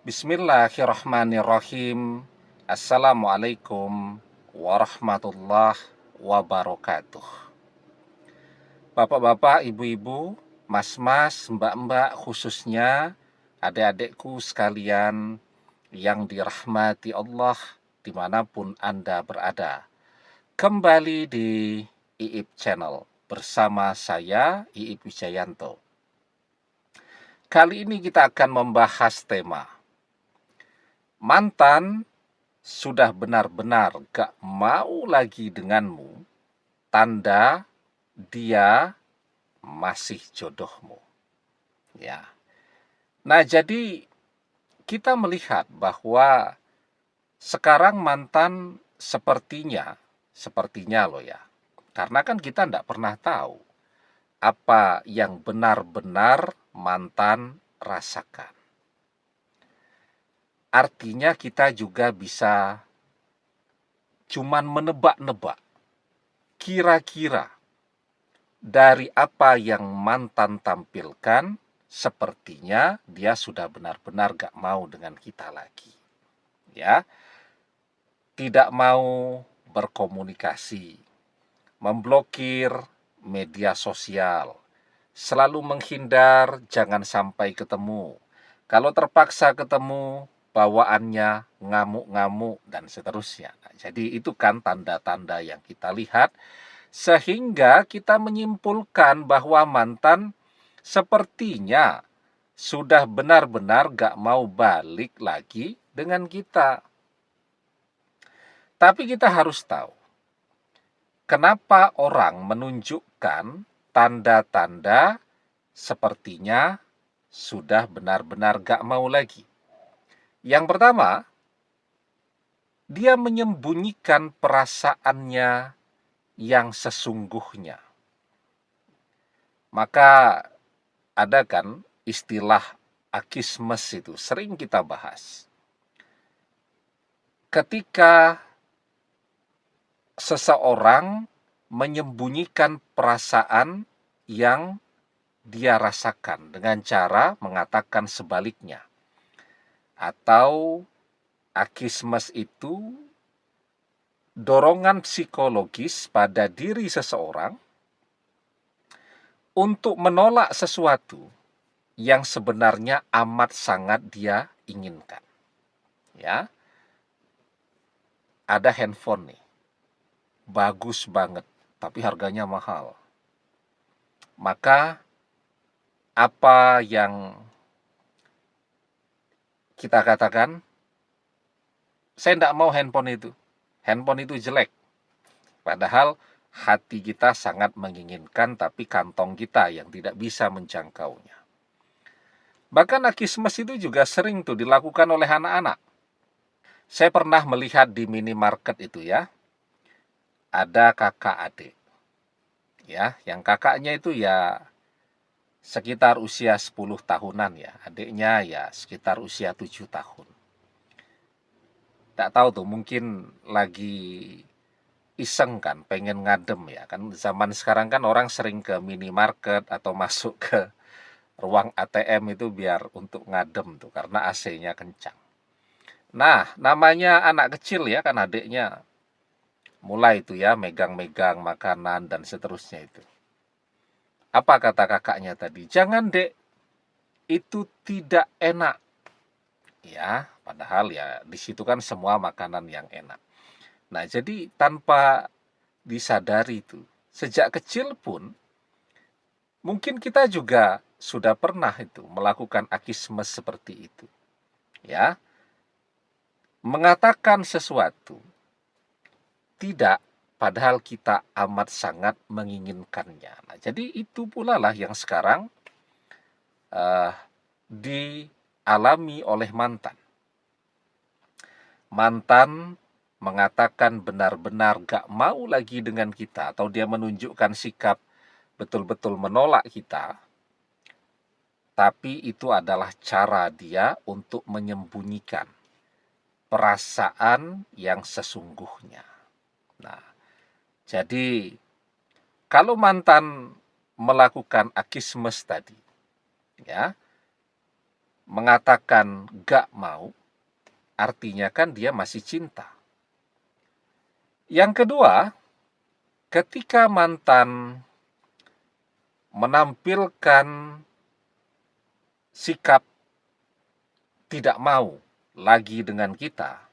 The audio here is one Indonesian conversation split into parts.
Bismillahirrahmanirrahim. Assalamualaikum warahmatullahi wabarakatuh. Bapak-bapak, ibu-ibu, mas-mas, mbak-mbak, khususnya adik-adikku sekalian yang dirahmati Allah dimanapun Anda berada. Kembali di Iip Channel bersama saya, Iip Wijayanto. Kali ini kita akan membahas tema mantan sudah benar-benar gak mau lagi denganmu, tanda dia masih jodohmu. Ya. Nah, jadi kita melihat bahwa sekarang mantan sepertinya loh ya. Karena kan kita tidak pernah tahu apa yang benar-benar mantan rasakan. Artinya kita juga bisa cuman menebak-nebak. Kira-kira dari apa yang mantan tampilkan, sepertinya dia sudah benar-benar gak mau dengan kita lagi. Ya, tidak mau berkomunikasi, memblokir media sosial, selalu menghindar, jangan sampai ketemu. Kalau terpaksa ketemu, bawaannya ngamuk-ngamuk dan seterusnya. Nah, jadi itu kan tanda-tanda yang kita lihat, sehingga kita menyimpulkan bahwa mantan sepertinya sudah benar-benar gak mau balik lagi dengan kita. Tapi kita harus tahu, kenapa orang menunjukkan tanda-tanda sepertinya sudah benar-benar gak mau lagi. Yang pertama, dia menyembunyikan perasaannya yang sesungguhnya. Maka ada kan istilah akismes itu sering kita bahas. Ketika seseorang menyembunyikan perasaan yang dia rasakan dengan cara mengatakan sebaliknya. Atau akismes itu dorongan psikologis pada diri seseorang untuk menolak sesuatu yang sebenarnya amat sangat dia inginkan. Ya, ada handphone nih, bagus banget, tapi harganya mahal. Maka apa yang kita katakan, saya tidak mau handphone itu. Handphone itu jelek. Padahal hati kita sangat menginginkan, tapi kantong kita yang tidak bisa menjangkaunya. Bahkan akismes itu juga sering tuh dilakukan oleh anak-anak. Saya pernah melihat di minimarket itu ya, ada kakak adik. Ya, yang kakaknya itu ya sekitar usia 10 tahunan ya, adiknya ya sekitar usia 7 tahun. Tak tahu tuh, mungkin lagi iseng kan, pengen ngadem ya. Kan zaman sekarang kan orang sering ke minimarket atau masuk ke ruang ATM itu biar untuk ngadem tuh, karena AC-nya kencang. Nah, namanya anak kecil ya, kan adiknya mulai itu ya, megang-megang makanan dan seterusnya itu. Apa kata kakaknya tadi? Jangan dek, itu tidak enak. Ya, padahal ya di situ kan semua makanan yang enak. Nah, jadi tanpa disadari itu, sejak kecil pun mungkin kita juga sudah pernah itu melakukan akismes seperti itu. Ya, mengatakan sesuatu tidak padahal kita amat sangat menginginkannya. Nah, jadi itu pula lah yang sekarang dialami oleh mantan. Mantan mengatakan benar-benar gak mau lagi dengan kita, atau dia menunjukkan sikap betul-betul menolak kita, tapi itu adalah cara dia untuk menyembunyikan perasaan yang sesungguhnya. Nah, jadi kalau mantan melakukan akismes tadi, ya, mengatakan gak mau, artinya kan dia masih cinta. Yang kedua, ketika mantan menampilkan sikap tidak mau lagi dengan kita,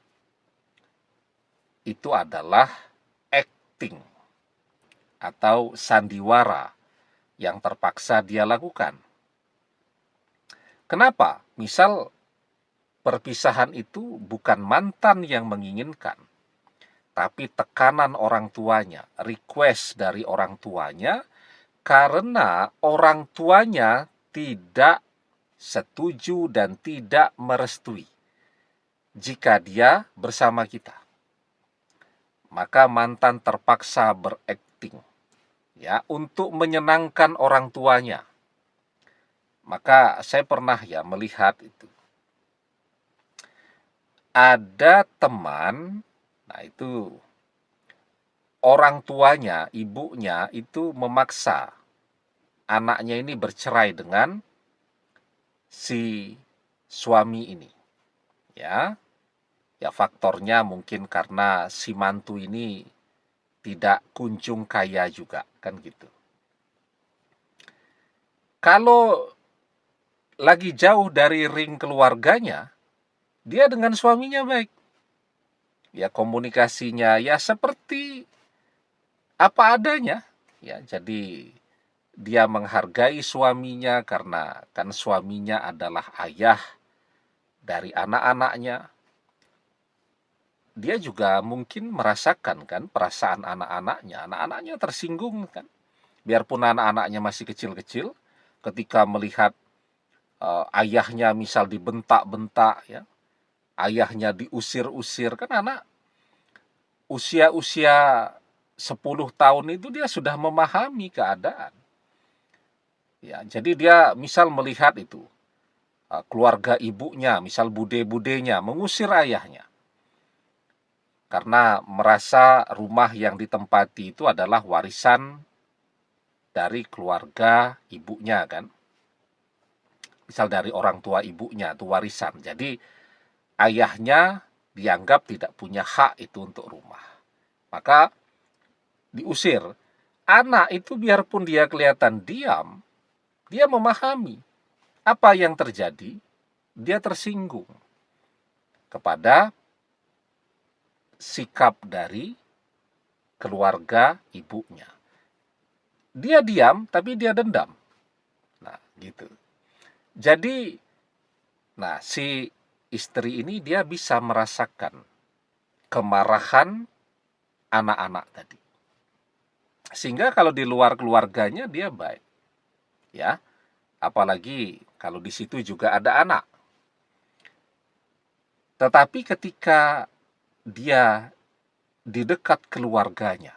itu adalah acting atau sandiwara yang terpaksa dia lakukan. Kenapa? Misal perpisahan itu bukan mantan yang menginginkan, tapi tekanan orang tuanya, request dari orang tuanya, karena orang tuanya tidak setuju dan tidak merestui jika dia bersama kita. Maka mantan terpaksa berakting, ya, untuk menyenangkan orang tuanya. Maka saya pernah ya melihat itu. Ada teman, nah itu orang tuanya, ibunya itu memaksa anaknya ini bercerai dengan si suami ini. Ya, faktornya mungkin karena si mantu ini tidak kunjung kaya juga, kan gitu. Kalau lagi jauh dari ring keluarganya, dia dengan suaminya baik. Ya, komunikasinya ya seperti apa adanya. Ya, jadi dia menghargai suaminya karena kan suaminya adalah ayah dari anak-anaknya. Dia juga mungkin merasakan kan perasaan anak-anaknya. Anak-anaknya tersinggung kan. Biarpun anak-anaknya masih kecil-kecil, ketika melihat ayahnya misal dibentak-bentak, ya, ayahnya diusir-usir, kan anak usia-usia 10 tahun itu dia sudah memahami keadaan. Ya, jadi dia misal melihat itu keluarga ibunya, misal bude-budenya mengusir ayahnya karena merasa rumah yang ditempati itu adalah warisan dari keluarga ibunya kan. Misal dari orang tua ibunya itu warisan. Jadi ayahnya dianggap tidak punya hak itu untuk rumah. Maka diusir. Anak itu biarpun dia kelihatan diam, dia memahami apa yang terjadi, dia tersinggung kepada sikap dari keluarga ibunya. Dia diam, tapi dia dendam. Nah, gitu. Jadi, nah si istri ini dia bisa merasakan kemarahan anak-anak tadi. Sehingga kalau di luar keluarganya dia baik. Ya, apalagi kalau di situ juga ada anak. Tetapi ketika dia di dekat keluarganya,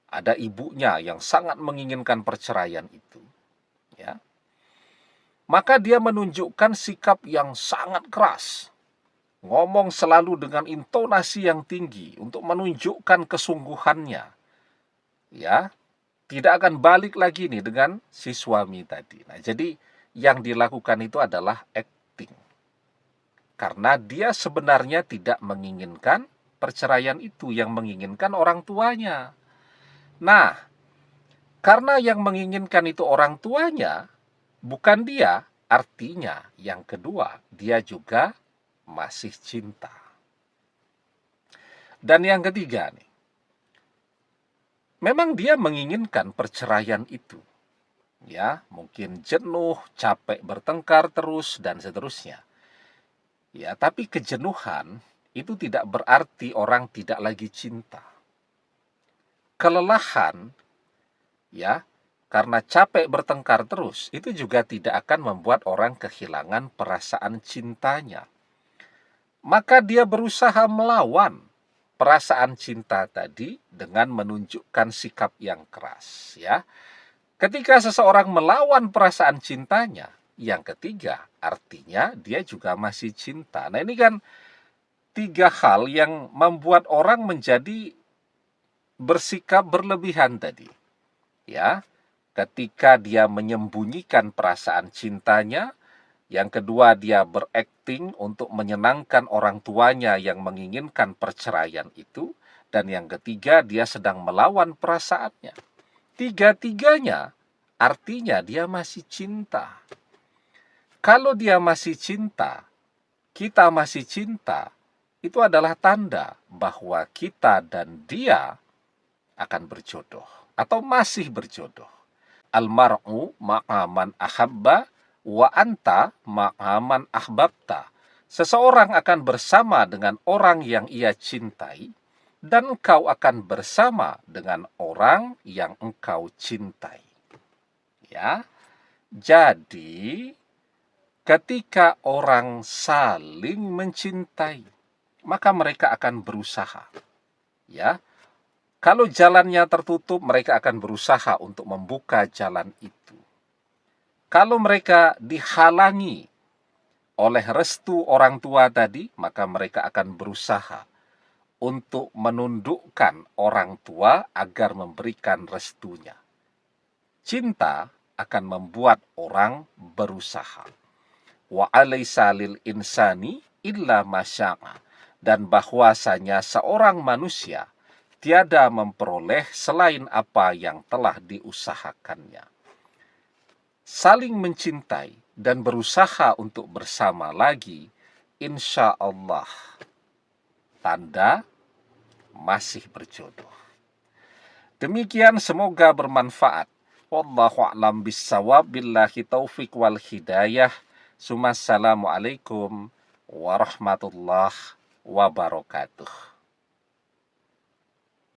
ada ibunya yang sangat menginginkan perceraian itu, ya, maka dia menunjukkan sikap yang sangat keras, ngomong selalu dengan intonasi yang tinggi untuk menunjukkan kesungguhannya, ya, tidak akan balik lagi nih dengan si suami tadi. Nah, jadi yang dilakukan itu adalah acting, karena dia sebenarnya tidak menginginkan perceraian itu, yang menginginkan orang tuanya. Nah, karena yang menginginkan itu orang tuanya, bukan dia, artinya yang kedua, dia juga masih cinta. Dan yang ketiga nih, memang dia menginginkan perceraian itu. Ya, mungkin jenuh, capek bertengkar terus, dan seterusnya. Ya, tapi kejenuhan itu tidak berarti orang tidak lagi cinta. Kelelahan, ya, karena capek bertengkar terus, itu juga tidak akan membuat orang kehilangan perasaan cintanya. Maka dia berusaha melawan perasaan cinta tadi dengan menunjukkan sikap yang keras, ya. Ketika seseorang melawan perasaan cintanya, yang ketiga artinya dia juga masih cinta. Nah, ini kan tiga hal yang membuat orang menjadi bersikap berlebihan tadi. Ya, ketika dia menyembunyikan perasaan cintanya, Yang kedua, dia berakting untuk menyenangkan orang tuanya yang menginginkan perceraian itu. Dan yang ketiga, dia sedang melawan perasaannya. Tiga-tiganya artinya dia masih cinta. Kalau dia masih cinta, kita masih cinta, itu adalah tanda bahwa kita dan dia akan berjodoh atau masih berjodoh. Almar'u ma'aman ahabba wa anta ma'aman ahbabta. Seseorang akan bersama dengan orang yang ia cintai, dan engkau akan bersama dengan orang yang engkau cintai. Ya. Jadi, ketika orang saling mencintai, maka mereka akan berusaha. Ya. Kalau jalannya tertutup, mereka akan berusaha untuk membuka jalan itu. Kalau mereka dihalangi oleh restu orang tua tadi, maka mereka akan berusaha untuk menundukkan orang tua agar memberikan restunya. Cinta akan membuat orang berusaha. Wa alaysa lil insani illa masya'a. Dan bahwasanya seorang manusia tiada memperoleh selain apa yang telah diusahakannya. Saling mencintai dan berusaha untuk bersama lagi, insya Allah, tanda masih berjodoh. Demikian, semoga bermanfaat. Wallahu a'lam bissawab, billahi taufik wal hidayah. Assalamualaikum warahmatullahi wabarakatuh.